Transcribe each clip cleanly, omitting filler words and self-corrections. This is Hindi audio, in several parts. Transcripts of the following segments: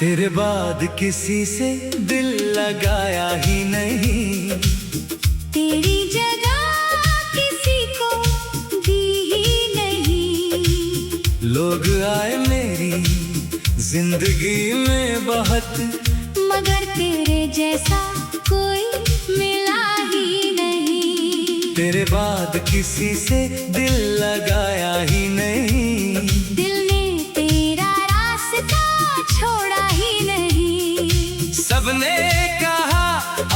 तेरे बाद किसी से दिल लगाया ही नहीं, तेरी जगह किसी को दी ही नहीं। लोग आए मेरी जिंदगी में बहुत, मगर तेरे जैसा कोई मिला ही नहीं। तेरे बाद किसी से दिल लगाया ही नहीं, दिल ने तेरा रास्ता छोड़ा ही नहीं। सबने कहा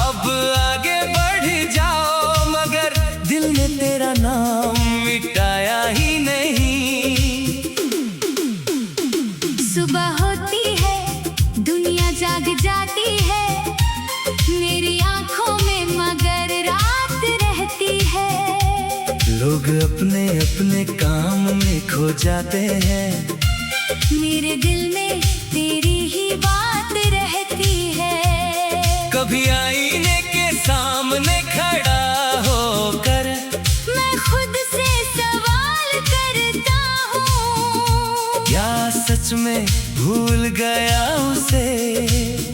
अब आगे बढ़ जाओ, मगर दिल ने तेरा नाम मिटाया ही नहीं। सुबह होती है दुनिया जाग जाती है मेरी आंखों में, मगर रात रहती है। लोग अपने अपने काम में खो जाते हैं, मेरे दिल में तेरी ही बात रहती है। कभी आईने के सामने खड़ा होकर मैं खुद से सवाल करता हूँ, क्या सच में भूल गया उसे।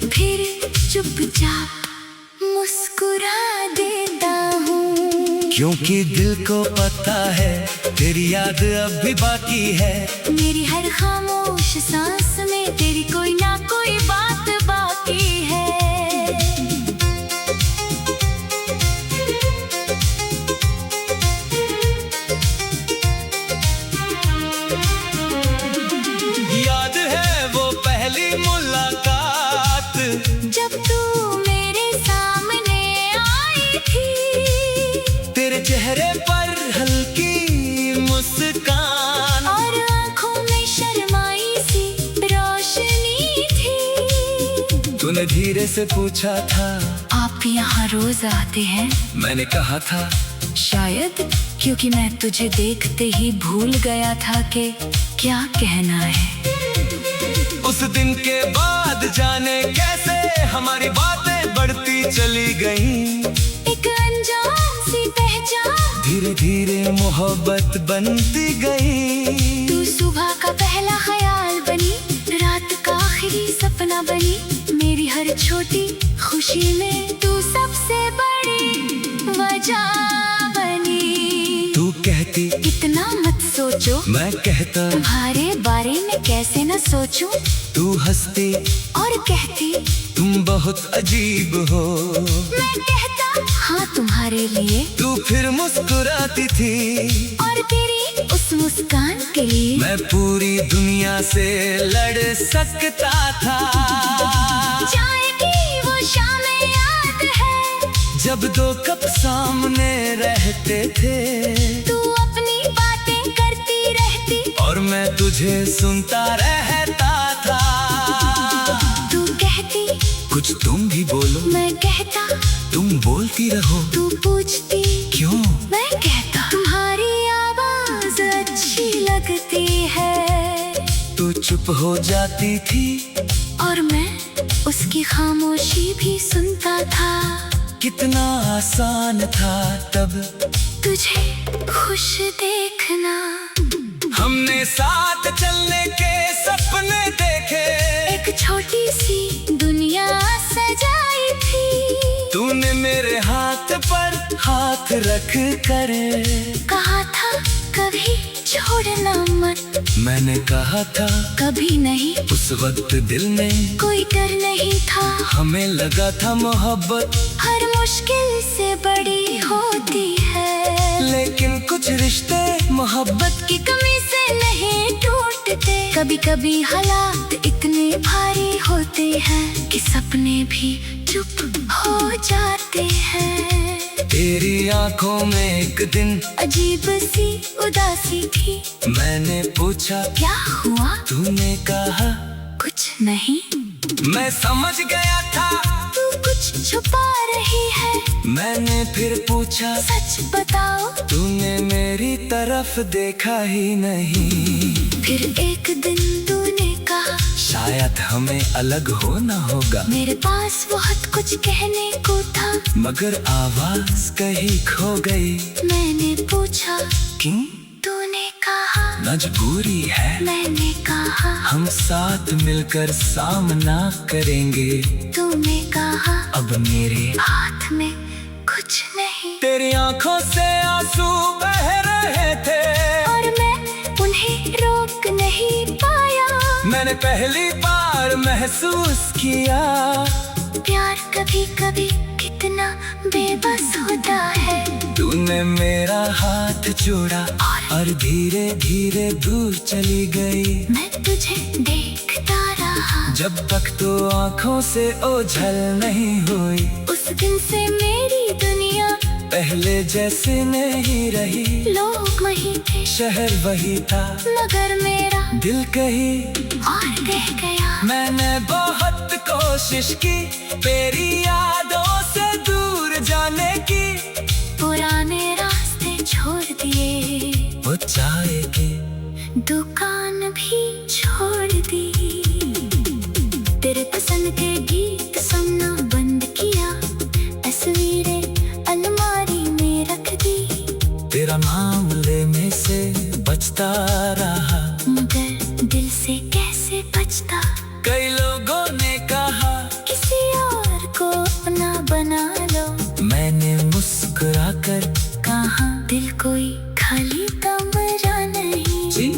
फिर चुपचाप मुस्कुरा देता हूँ, क्योंकि दिल को पता है तेरी याद अब भी बाकी है। मेरी हर खामोश सांस में तेरी कोई ना कोई बात बाकी है। याद है वो पहली मुलाकात, जब तू मेरे सामने आई थी, तेरे चेहरे पर हल्की मुस्कान और आंखों में शर्माई सी रोशनी थी। तूने धीरे से पूछा था, आप यहाँ रोज आते हैं? मैंने कहा था शायद क्योंकि मैं तुझे देखते ही भूल गया था कि क्या कहना है। उस दिन के बाद जाने कैसे हमारी बातें बढ़ती चली गईं, एक अनजान सी पहचान धीरे धीरे मोहब्बत बनती गई। तू सुबह का पहला ख्याल बनी, रात का आखिरी सपना बनी। मेरी हर छोटी खुशी में तू सबसे बड़ी वजह बनी। तू कहती इतना मत सोचो, मैं कहता तुम्हारे बारे में कैसे न सोचूं। तू हंसती और कहती तुम बहुत अजीब हो, मैं कहता हाँ तुम्हारे लिए। तू फिर मुस्कुराती थी और तेरी उस मुस्कान के लिए मैं पूरी दुनिया से लड़ सकता था। जाएगी वो शामें याद है, जब दो कप सामने रहते थे, तू अपनी बातें करती रहती और मैं तुझे सुनता रहता था। तू कहती कुछ तुम भी बोलो, मैं कहता तुम बोलती रहो। तू पूछती क्यों, मैं कहता तुम्हारी आवाज अच्छी लगती है। तू चुप हो जाती थी और मैं उसकी खामोशी भी सुनता था। कितना आसान था तब तुझे खुश देखना, हमने साथ चलने के सपने देखे, एक छोटी सी दुनिया सजाई थी। तूने मेरे हाथ पर हाथ रख कर कहा था कभी छोड़ना मत, मैंने कहा था कभी नहीं। उस वक्त दिल में कोई डर नहीं था, हमें लगा था मोहब्बत हर मुश्किल से बड़ी होती है। लेकिन कुछ रिश्ते मोहब्बत की कमी से नहीं टूटते, कभी कभी हालात इतने भारी होते हैं कि सपने भी चुप हो जाते हैं। तेरी आंखों में एक दिन अजीब सी उदासी थी, मैंने पूछा क्या हुआ? तूने कहा कुछ नहीं, मैं समझ गया था तू कुछ छुपा रही है। मैंने फिर पूछा, सच बताओ, तूने मेरी तरफ देखा ही नहीं। फिर एक दिन तूने कहा, शायद हमें अलग होना होगा। मेरे पास बहुत कुछ कहने को था, मगर आवाज कहीं खो गई। मैंने पूछा, क्यों? तूने कहा, मजबूरी है। मैंने कहा, हम साथ मिलकर सामना करेंगे। तूने कहा, अब मेरे हाथ में कुछ नहीं। तेरी आंखों से आंसू बह रहे थे और मैं उन्हें रोक नहीं पाया। मैंने पहली बार महसूस किया, प्यार कभी कभी कितना बेबस होता है। तूने मेरा हाथ जोड़ा और धीरे धीरे दूर चली गई। मैं तुझे देखता रहा, जब तक तो आंखों से ओझल नहीं हुई। उस दिन से मेरी दुनिया पहले जैसे नहीं रही। लोग वही थे, शहर वही था, मगर मेरा दिल कहीं और रह गया। मैंने बहुत कोशिश की तेरी यादों से दूर जाने की। पुराने रास्ते छोड़ दिए, वो चाय की दुकान भी छोड़ दी। तेरे पसंद के गीत सुनना बंद किया, तस्वीरें अलमारी में रख दी। तेरा मामले में से बचता रहा, मगर दिल से कैसे बचता। कई लोगों ने कहा किसी और को अपना बना लो, मैंने मुस्कुराकर कहा दिल कोई खाली कमरा नहीं। जी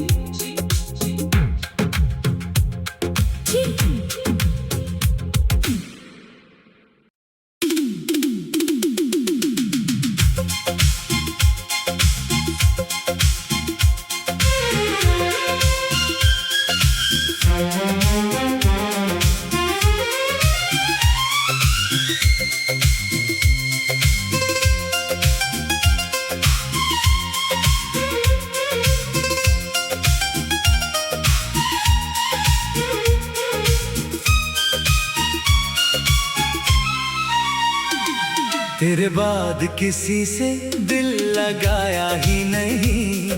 तेरे बाद किसी से दिल लगाया ही नहीं।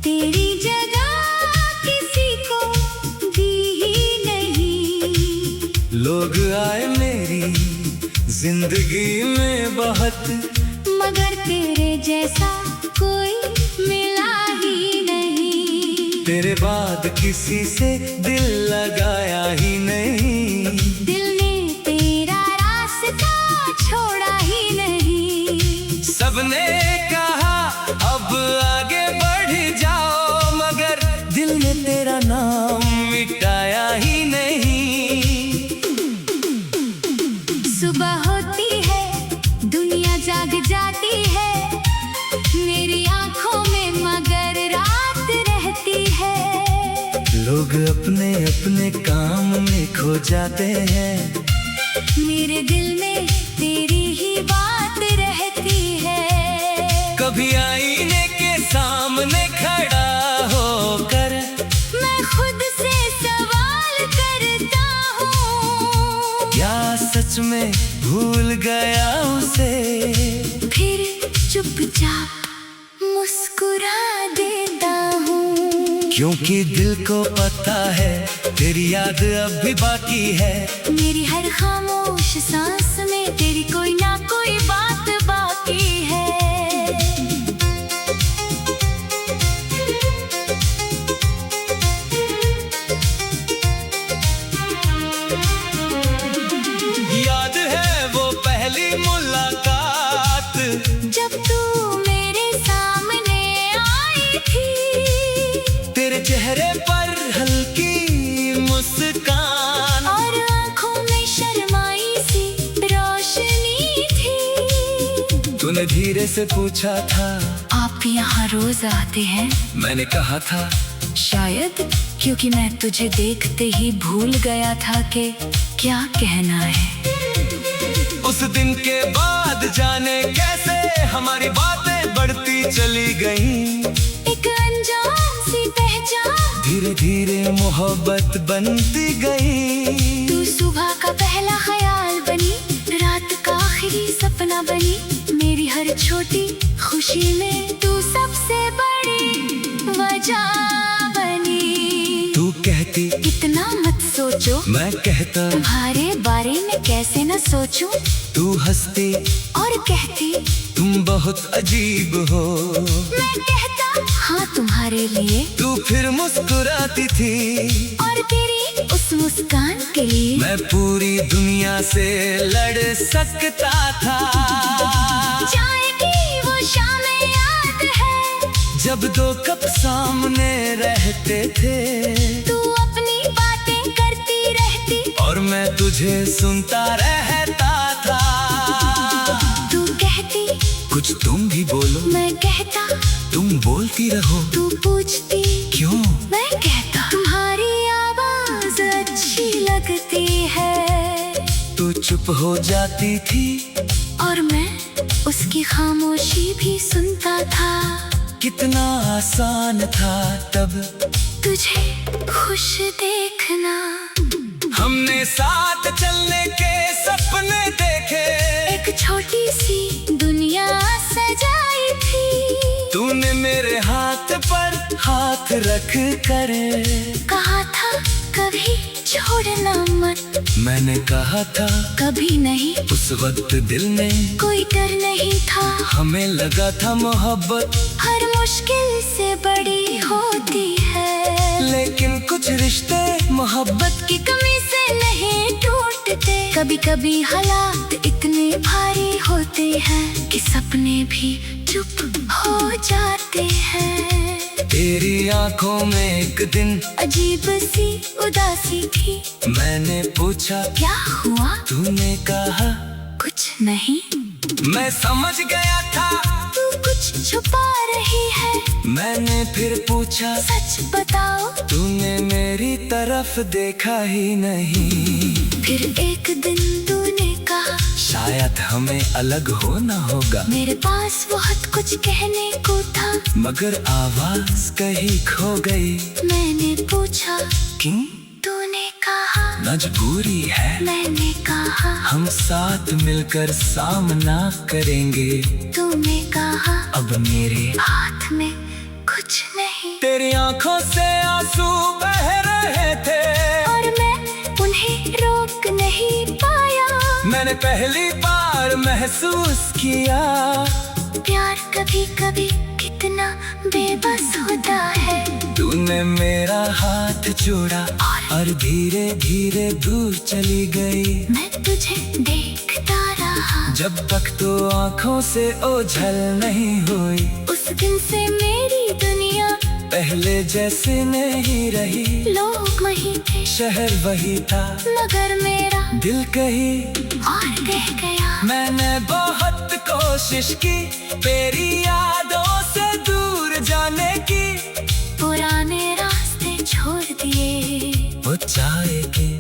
तेरी जगह किसी को दी ही नहीं। लोग आए मेरी जिंदगी में बहुत, मगर तेरे जैसा कोई मिला ही नहीं। तेरे बाद किसी से दिल लगाया ही नहीं। दिल ने तेरा रास्ता छोड़ा ही नहीं। सबने कहा अब आगे बढ़ जाओ, मगर दिल ने तेरा नाम मिटाया ही नहीं। सुबह होती है, दुनिया जाग जाती है मेरी आंखों में, मगर रात रहती है। लोग अपने अपने काम में खो जाते हैं, मेरे दिल में तेरी ही बात रहती है। कभी आईने के सामने खड़ा होकर मैं खुद से सवाल करता हूँ, क्या सच में भूल गया उसे। फिर चुपचाप मुस्कुरा देता हूँ, क्योंकि दिल को पता है तेरी याद अब भी बाकी है। मेरी हर खामोश सांस में तेरी कोई ना कोई बात बाकी है। याद है वो पहली मुलाकात, जब तू मेरे सामने आई थी। तेरे चेहरे पर हल्की मुस्कान और आंखों में शर्माई सी रोशनी थी। तूने धीरे से पूछा था, आप यहाँ रोज आते हैं? मैंने कहा था शायद क्योंकि मैं तुझे देखते ही भूल गया था कि क्या कहना है। उस दिन के बाद जाने कैसे हमारी बातें बढ़ती चली गईं। एक अनजान सी पहचान। धीरे धीरे मोहब्बत बनती गई। तू सुबह का पहला ख्याल बनी, रात का आखिरी सपना बनी। मेरी हर छोटी खुशी में तू सबसे बड़ी वजह बनी। तू कहती इतना मत सोचो, मैं कहता तुम्हारे बारे में कैसे न सोचूं। तू हंसती और कहती तुम बहुत अजीब हो। मैं कहता हाँ तुम्हारे लिए। तू फिर मुस्कुराती थी और तेरी उस मुस्कान के लिए मैं पूरी दुनिया से लड़ सकता था। जाएगी वो शामें याद है, जब दो कप सामने रहते थे। तू अपनी बातें करती रहती और मैं तुझे सुनता रहता था। तू कहती कुछ तुम भी बोलो, मैं कहता तुम बोलती रहो। तू पूछती क्यों? मैं कहता तुम्हारी आवाज अच्छी लगती है। तू चुप हो जाती थी और मैं उसकी खामोशी भी सुनता था। कितना आसान था तब तुझे खुश देखना। हमने साथ चलने के सपने देखे। एक छोटी सी दुनिया सजाई थी। तूने मेरे हाथ पर हाथ रख कर कहा था कभी छोड़ना मत। मैंने कहा था कभी नहीं, उस वक्त दिल में कोई डर नहीं था। हमें लगा था मोहब्बत हर मुश्किल से बड़ी होती है, लेकिन कुछ रिश्ते मोहब्बत की कमी से नहीं टूटते। कभी कभी हालात इतने भारी होते हैं कि सपने भी चुप हो जाते हैं। तेरी आंखों में एक दिन अजीब सी उदासी थी। मैंने पूछा क्या हुआ? तूने कहा कुछ नहीं। मैं समझ गया था तू कुछ छुपा रही है। मैंने फिर पूछा सच बताओ। तूने मेरी तरफ देखा ही नहीं। फिर एक दिन तूने कहा शायद हमें अलग होना होगा। मेरे पास बहुत कुछ कहने को था, मगर आवाज कहीं खो गई। मैंने पूछा क्यों? तूने कहा मजबूरी है। मैंने कहा हम साथ मिलकर सामना करेंगे। तूने कहा अब मेरे हाथ में कुछ नहीं। तेरी आंखों से आंसू बह रहे थे और मैं उन्हें रोक नहीं पाया। मैंने पहली बार महसूस किया प्यार कभी कभी कितना बेबस होता है। तूने मेरा हाथ जोड़ा और धीरे धीरे दूर चली गई। मैं तुझे देखता रहा जब तक तो आंखों से ओझल नहीं हुई। उस दिन से मेरी दुनिया पहले जैसे नहीं रही। लोग वही थे, शहर वही था, मगर मेरा दिल कहीं और कह गया। मैंने बहुत कोशिश की तेरी यादों से दूर जाने की। पुराने रास्ते छोड़ दिए, वो चाय की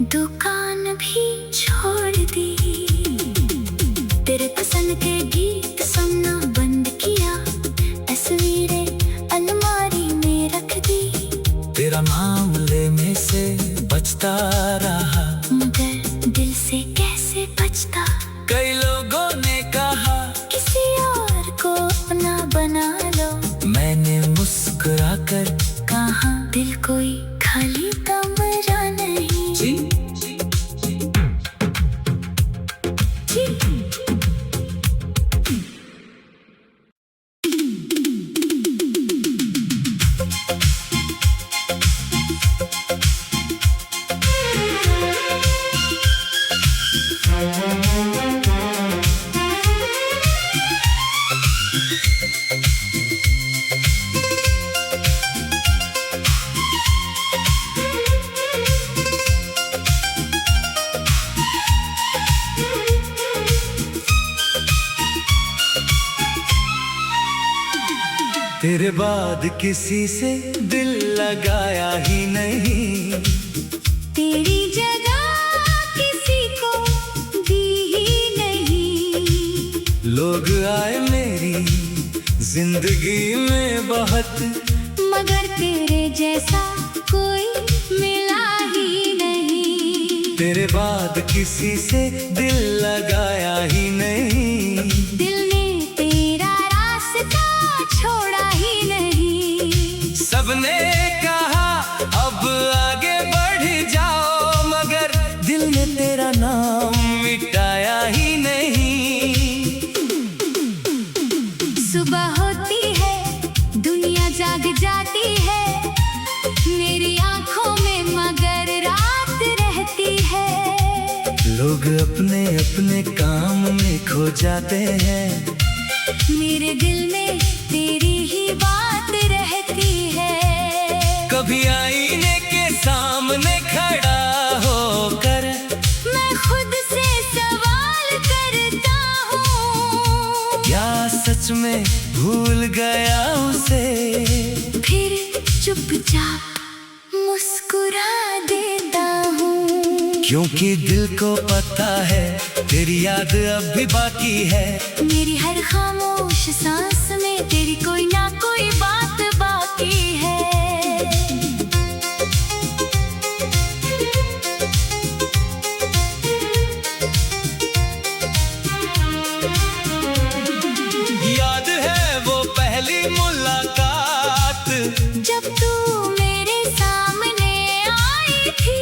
दुकान भी छोड़ दी। तेरे पसंद के गीत सुनना बंद किया, तस्वीरें अलमारी में रख दी। तेरा मामले में से बचता रहा, मगर दिल से कैसे बचता। कई लोगों ने कहा किसी और को अपना बना लो। मैंने मुस्कुरा कर कहा दिल कोई खाली कमरा नहीं। जी तेरे बाद किसी से दिल लगाया ही नहीं। तेरी जगह किसी को दी ही नहीं। लोग आए मेरी जिंदगी में बहुत, मगर जैसा कोई मिला ही नहीं। तेरे बाद किसी से दिल लगाया ही नहीं। दिल ने तेरा रास्ता छोड़ा ही नहीं। सबने कहा अब आगे बढ़ जाओ, मगर दिल ने तेरा नाम मिटाया ही नहीं। सुबह होती है, दुनिया जाग जाती है, मेरी आंखों में मगर रात रहती है। लोग अपने अपने काम में खो जाते हैं, मेरे दिल में तेरी ही बात रहती है। कभी आईने के सामने खड़ा होकर मैं खुद से सवाल करता हूँ, क्या सच में भूल गया उसे। फिर चुपचाप मुस्कुरा देता हूँ, क्योंकि दिल को पता है तेरी याद अब भी बाकी है। मेरी हर खामोश सांस में तेरी कोई ना कोई बात बाकी है। याद है वो पहली मुलाकात, जब तू मेरे सामने आई थी,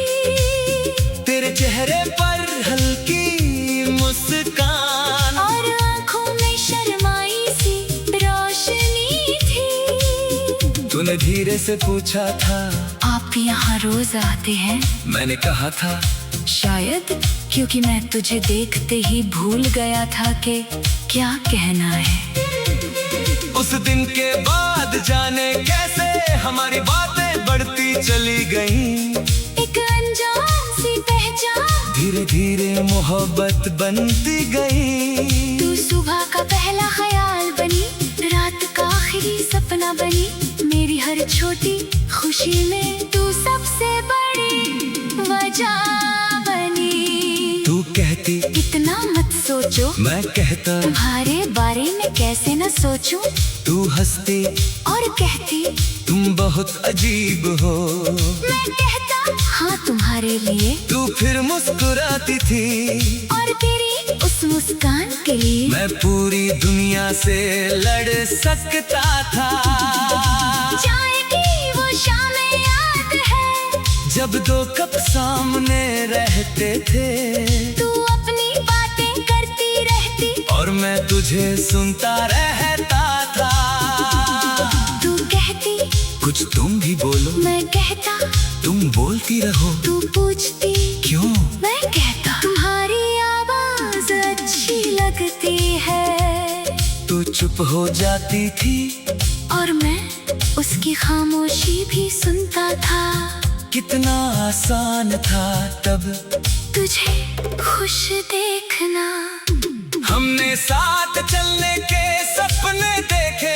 तेरे चेहरे पर हल्की मुस्कान और आंखों में शर्माई सी रोशनी थी। तूने धीरे से पूछा था, आप यहाँ रोज आते हैं? मैंने कहा था शायद क्योंकि मैं तुझे देखते ही भूल गया था कि क्या कहना है। उस दिन के बाद जाने कैसे हमारी बातें बढ़ती चली गईं। एक अनजान सी पहचान, धीरे धीरे मोहब्बत बनती गई। तू सुबह का पहला ख्याल बनी, रात का आखिरी सपना बनी, मेरी हर छोटी खुशी में तू सबसे बड़ी वजह बनी। तू कहती इतना मत सोचो, मैं कहता तुम्हारे बारे में कैसे न सोचूं। तू हंसती और कहती तुम बहुत अजीब हो। मैं कहता हाँ तुम्हारे लिए, तू फिर मुस्कुराती थी और तेरी उस मुस्कान के लिए मैं पूरी दुनिया से लड़ सकता था। जाएगी वो शामें याद है, जब दो कप सामने रहते थे, तू अपनी बातें करती रहती और मैं तुझे सुनता रहता था। तू कहती कुछ तुम भी बोलो, मैं कहता तुम बोलती रहो। तू पूछती क्यों? मैं कहता तुम्हारी आवाज अच्छी लगती है। तू चुप हो जाती थी और मैं उसकी खामोशी भी सुनता था। कितना आसान था तब तुझे खुश देखना, हमने साथ चलने के सपने देखे।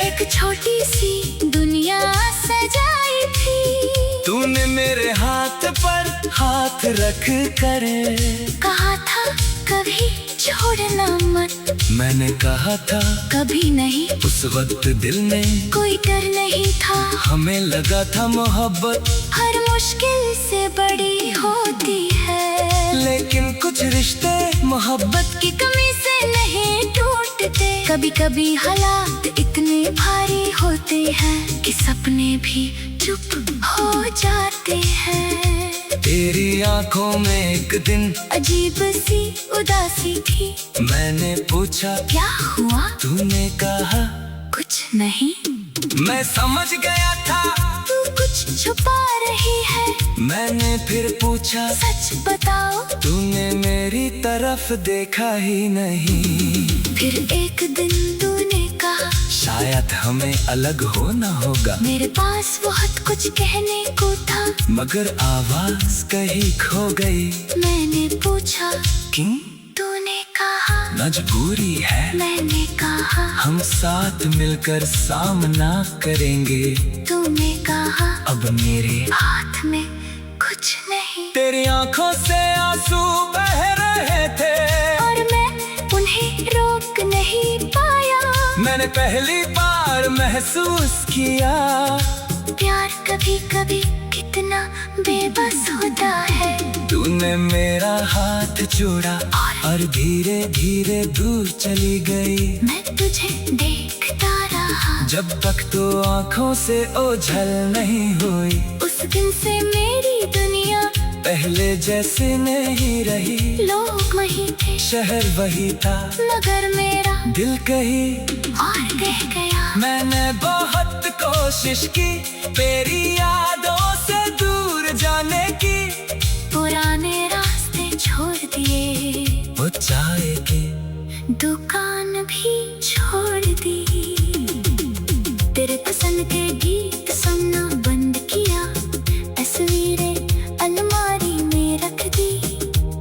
एक छोटी सी दुनिया सजाई थी। तूने मेरे हाथ पर हाथ रख कर कहा था कभी छोड़ना मत, मैंने कहा था कभी नहीं। उस वक्त दिल में कोई डर नहीं था, हमें लगा था मोहब्बत हर मुश्किल से बड़ी होती है। लेकिन कुछ रिश्ते मोहब्बत की कमी से नहीं टूटते। कभी कभी हालात इतने भारी होते हैं कि सपने भी चुप हो जाते हैं। तेरी आंखों में एक दिन अजीब सी उदासी थी, मैंने पूछा क्या हुआ? तूने कहा कुछ नहीं। मैं समझ गया था तू कुछ छुपा रही है। मैंने फिर पूछा सच बताओ, तूने मेरी तरफ देखा ही नहीं। फिर एक दिन तूने कहा शायद हमें अलग होना होगा। मेरे पास बहुत कुछ कहने को था, मगर आवाज कहीं खो गई। मैंने पूछा क्यों? तूने कहा मजबूरी है, मैंने कहा हम साथ मिलकर सामना करेंगे। तूने कहा अब मेरे हाथ में कुछ नहीं। तेरी आंखों से आंसू बह रहे थे और मैं उन्हें रोक नहीं पाया। मैंने पहली बार महसूस किया प्यार कभी कभी कितना बेबस होता है। तूने मेरा हाथ जोड़ा और धीरे धीरे दूर चली गई। मैं तुझे देखता रहा जब तक तो आँखों से ओझल नहीं हुई। उस दिन से मेरी दुनिया पहले जैसे नहीं रही। लोग वही थे, शहर वही था, मगर मेरा दिल कहीं और कह गया। मैंने बहुत कोशिश की तेरी यादों से दूर जाने की। पुराने रास्ते छोड़ दिए, वो चाय की दुकान भी छोड़ दी। तेरे पसंद के गीत सुनना बंद किया, तस्वीरें अलमारी में रख दी।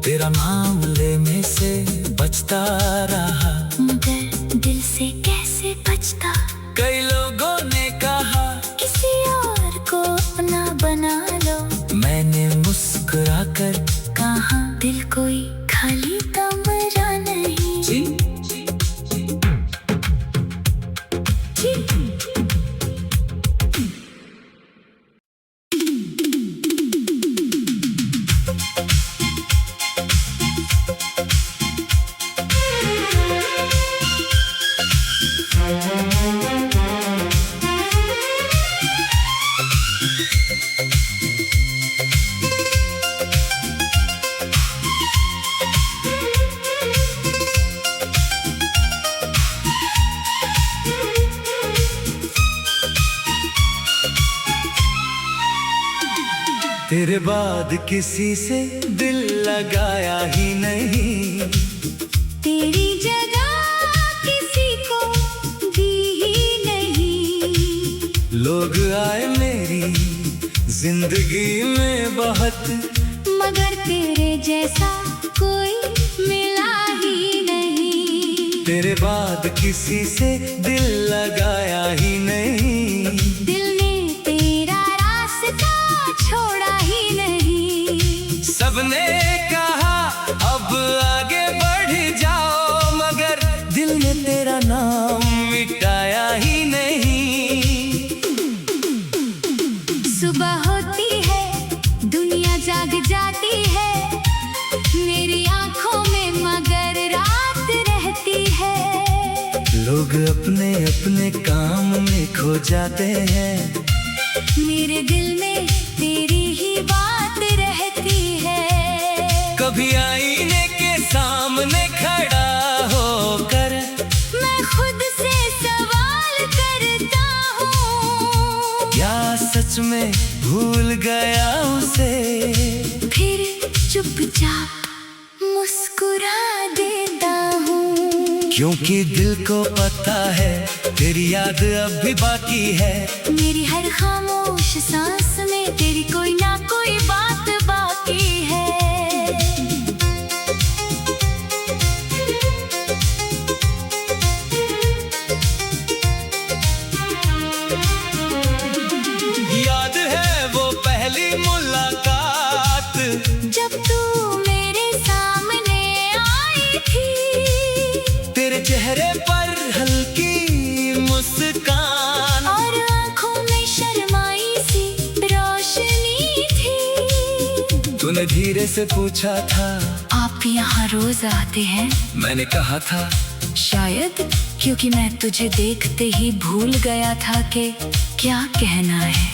तेरा नाम लेने से बचता रहा, मगर दिल से कैसे बचता। कई लोगों ने कहा किसी और को अपना बना लो। मैंने मुस्कुरा कर कहा दिल कोई खाली कमरा नहीं। जी तेरे बाद किसी से दिल लगाया ही नहीं। तेरी जगह किसी को दी ही नहीं। लोग आए मेरी जिंदगी में बहुत, मगर तेरे जैसा कोई मिला ही नहीं। तेरे बाद किसी से दिल लगाया ही नहीं। दिल ने तेरा रास्ता छोड़ा ही नहीं। सबने कहा अब आगे बढ़ जाओ, मगर दिल ने तेरा नाम मिटाया ही नहीं। सुबह होती है, दुनिया जाग जाती है मेरी आंखों में, मगर रात रहती है। लोग अपने अपने काम में खो जाते हैं, मेरे दिल में तेरी ही बात रहती है। कभी आईने के सामने खड़ा होकर मैं खुद से सवाल करता हूँ, क्या सच में भूल गया उसे। फिर चुपचाप मुस्कुरा देता हूँ। क्योंकि दिल को पता है तेरी याद अब भी बाकी है। मेरी हर खामोश सांस में तेरी कोई ना कोई बात बाकी है। याद है वो पहली मुलाकात, जब तू मेरे सामने आई थी। तेरे चेहरे पर हल्की मुस्कान और आंखों में शर्माई सी रोशनी थी। तूने धीरे से पूछा था आप यहाँ रोज आते हैं? मैंने कहा था शायद क्योंकि मैं तुझे देखते ही भूल गया था कि क्या कहना है।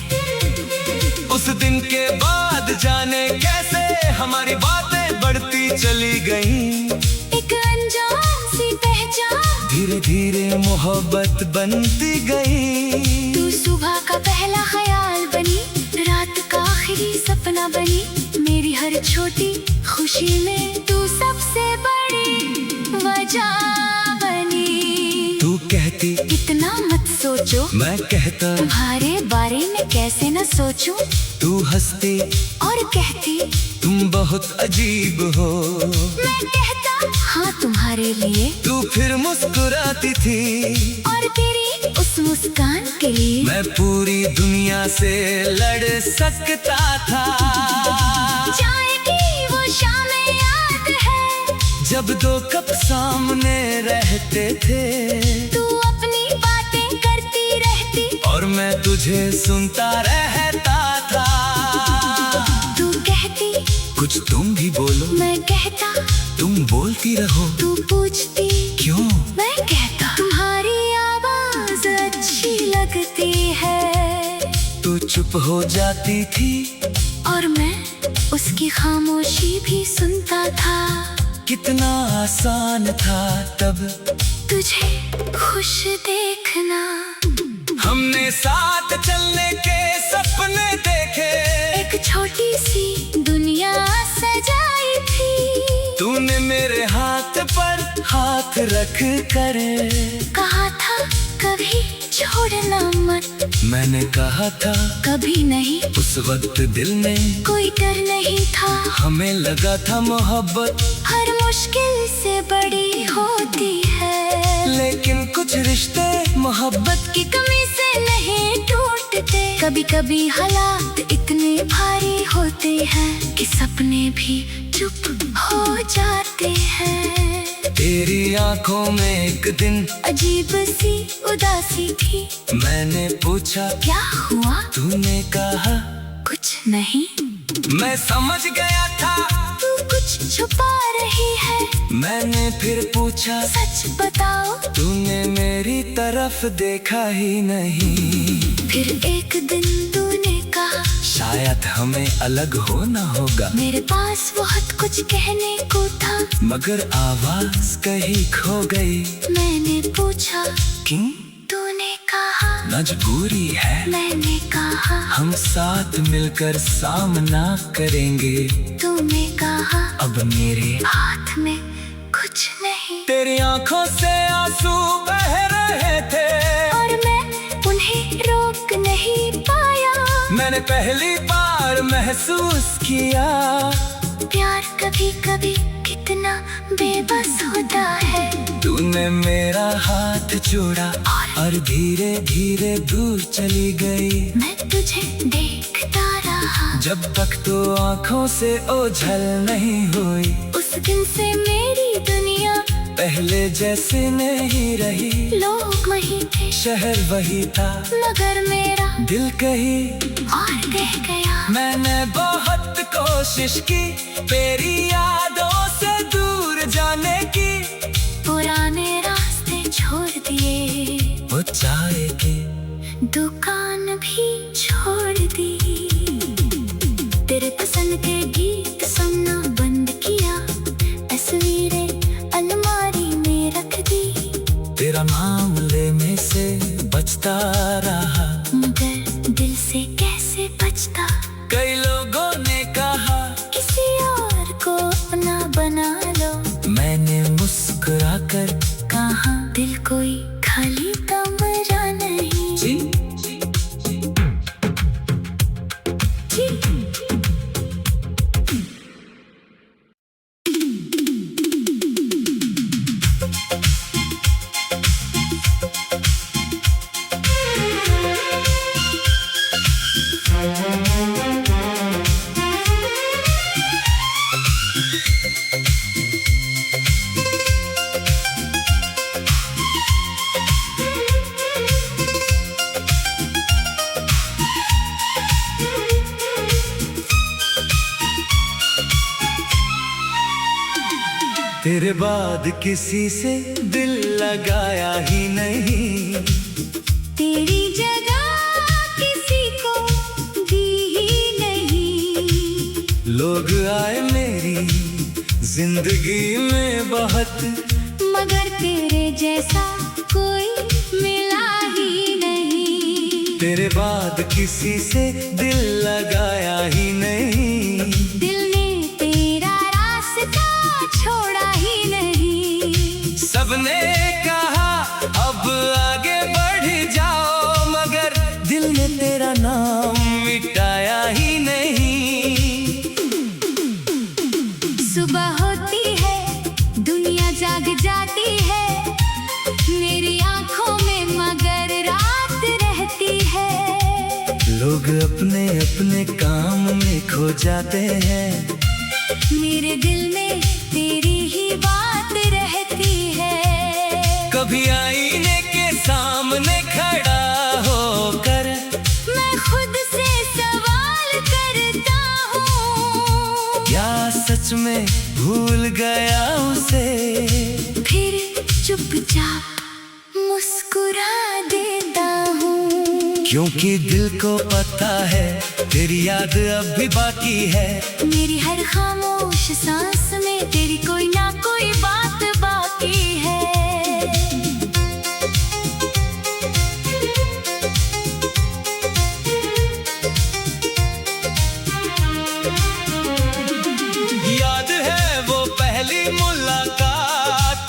उस दिन के बाद जाने कैसे हमारी बातें बढ़ती चली गईं। एक अनजान सी पहचान, धीरे धीरे मोहब्बत बनती गई। तू सुबह का पहला ख्याल बनी, रात का आखिरी सपना बनी। मेरी हर छोटी खुशी में तू सबसे बड़ी वजह बनी। तू कहती इतना मत सोचो, मैं कहता तुम्हारे बारे में कैसे न सोचूं। तू हंसती और कहती तुम बहुत अजीब हो। मैं कहता हाँ तुम्हारे लिए। तू फिर मुस्कुराती थी और तेरी उस मुस्कान के लिए मैं पूरी दुनिया से लड़ सकता था। चाय की वो शामें याद है, जब दो कप सामने रहते थे। तू अपनी बातें करती रहती और और मैं तुझे सुनता रहता था। तू कहती कुछ तुम भी बोलो, मैं कहता तुम बोलती रहो। तू पूछती क्यों? मैं कहता तुम्हारी आवाज अच्छी लगती है। तू चुप हो जाती थी और मैं उसकी खामोशी भी सुनता था। कितना आसान था तब तुझे खुश देखना। हमने साथ चलने के सपने देखे। एक छोटी सी दुनिया सजाई थी। तूने मेरे हाथ पर हाथ रख कर कहा था कभी छोड़ना मत। मैंने कहा था कभी नहीं। उस वक्त दिल में कोई डर नहीं था। हमें लगा था मोहब्बत हर मुश्किल से बड़ी होती है। लेकिन कुछ रिश्ते मोहब्बत की कमी से नहीं टूटते। कभी कभी हालात इतने भारी होते हैं कि सपने भी चुप हो जाते हैं। तेरी आंखों में एक दिन अजीब सी उदासी थी। मैंने पूछा क्या हुआ? तूने कहा कुछ नहीं। मैं समझ गया था तू कुछ छुपा रही है। मैंने फिर पूछा सच बताओ। तूने मेरी तरफ देखा ही नहीं। फिर एक दिन तूने कहा शायद हमें अलग होना होगा। मेरे पास बहुत कुछ कहने को था मगर आवाज कहीं खो गई। मैंने पूछा क्यों? तूने कहा मजबूरी है। मैंने कहा हम साथ मिलकर सामना करेंगे। तूने कहा अब मेरे हाथ में कुछ नहीं। तेरी आंखों से आंसू बह रहे थे और मैं उन्हें रोक नहीं पाया। मैंने पहली बार महसूस किया प्यार कभी कभी कितना बेबस होता है। तूने मेरा हाथ जोड़ा और धीरे धीरे दूर चली गई। मैं तुझे देखता रहा जब तक तो आंखों से ओझल नहीं हुई। उस दिन से मेरी दुनिया पहले जैसे नहीं रही। लोग वही थे, शहर वही था, मगर मेरा दिल कहीं और रह गया। मैंने बहुत कोशिश की तेरी यादों से दूर जाने की। पुराने रास्ते छोड़ दिए, वो चाय की दुकान भी छोड़ दी। तेरे पसंद के गीत सुनना बंद किया। तस्वीरें अलमारी में रख दी। तेरा नाम लेने से बचता रहा मगर दिल से कैसे बचता। कई लोगों ने कहा किसी और को अपना बना लो। मैंने मुस्कुरा कर कहा दिल कोई खाली कमरा नहीं। जी तेरे बाद किसी से दिल लगाया ही नहीं। तेरी जगह किसी को दी ही नहीं। लोग आए मेरी जिंदगी में बहुत मगर तेरे जैसा कोई मिला ही नहीं। तेरे बाद किसी से दिल लगाया ही नहीं। दिल ने तेरा रास्ता छोड़ा ही नहीं। सबने कहा अब आगे बढ़ जाओ मगर दिल ने तेरा नाम मिटाया ही नहीं। सुबह होती है दुनिया जाग जाती है मेरी आंखों में, मगर रात रहती है। लोग अपने अपने काम में खो जाते हैं। मेरे दिल में तेरी ही बात रहती है। कभी आईने के सामने खड़ा होकर सच में भूल गया उसे। फिर चुपचाप मुस्कुरा देता हूँ, क्योंकि दिल को पता है तेरी याद अब भी बाकी है। मेरी हर खामोश सांस में तेरी कोई ना कोई बात बाकी है। याद है वो पहली मुलाकात,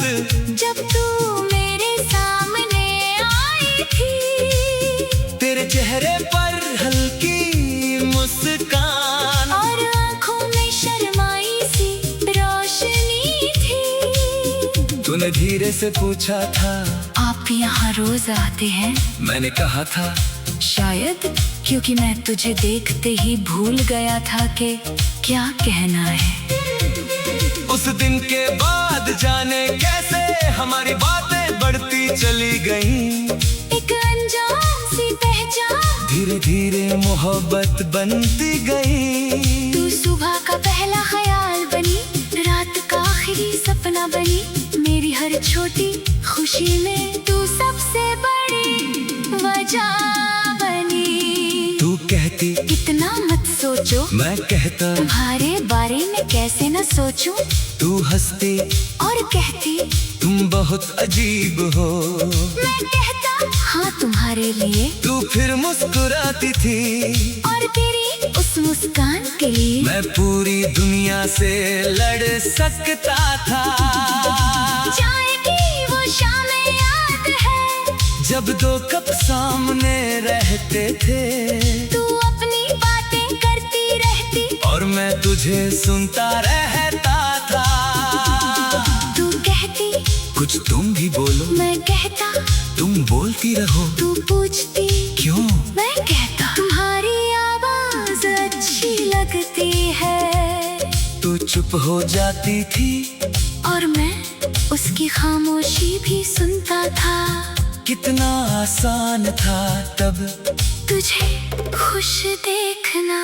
जब तू मेरे सामने आई थी, तेरे चेहरे पर हल्की मुस्कान और आंखों में शर्माई सी रोशनी थी। तूने धीरे से पूछा था, आप यहाँ रोज आते हैं? मैंने कहा था शायद क्योंकि मैं तुझे देखते ही भूल गया था कि क्या कहना है। उस दिन के बाद जाने कैसे हमारी बातें बढ़ती चली गईं। एक अनजान सी पहचान धीरे धीरे मोहब्बत बनती गई। तू सुबह का पहला ख्याल बनी, रात का आखिरी सपना बनी। मेरी हर छोटी खुशी में तू सबसे बड़ी वजह बनी। तू कहती इतना मत सोचो, मैं कहता तुम्हारे बारे में कैसे न सोचूं। तू हंसती और कहती तुम बहुत अजीब हो। मैं कहता हाँ तुम्हारे लिए। तू फिर मुस्कुराती थी और तेरी उस मुस्कान के लिए मैं पूरी दुनिया से लड़ सकता था। जाएगी वो शाम याद है, जब दो कप सामने रहते थे, तू अपनी बातें करती रहती और मैं तुझे सुनता रहता था। तू कहती कुछ तुम भी बोलो, मैं कहता तुम बोलती रहो। तू पूछती क्यों? मैं कहता तुम्हारी आवाज अच्छी लगती है। तू चुप हो जाती थी और मैं उसकी खामोशी भी सुनता था। कितना आसान था तब तुझे खुश देखना,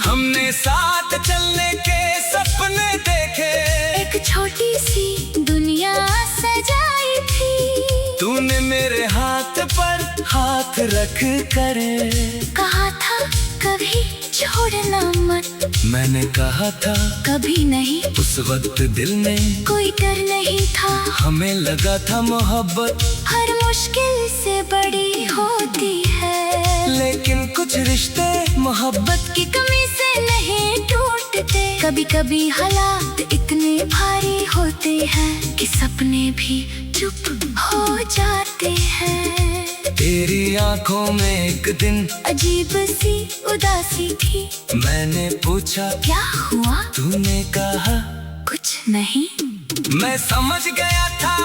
हमने साथ चलने के सपने देखे। एक छोटी सी दुनिया सजाई थी। तूने मेरे हाथ पर हाथ रख कर कहा था कभी छोड़ना मत, मैंने कहा था कभी नहीं। उस वक्त दिल में कोई डर नहीं था, हमें लगा था मोहब्बत हर मुश्किल से बड़ी होती है। लेकिन कुछ रिश्ते मोहब्बत की कमी से नहीं टूटते। कभी कभी हालात इतने भारी होते हैं कि सपने भी चुप हो जाते हैं। तेरी आंखों में एक दिन अजीब सी उदासी थी। मैंने पूछा क्या हुआ? तूने कहा कुछ नहीं। मैं समझ गया था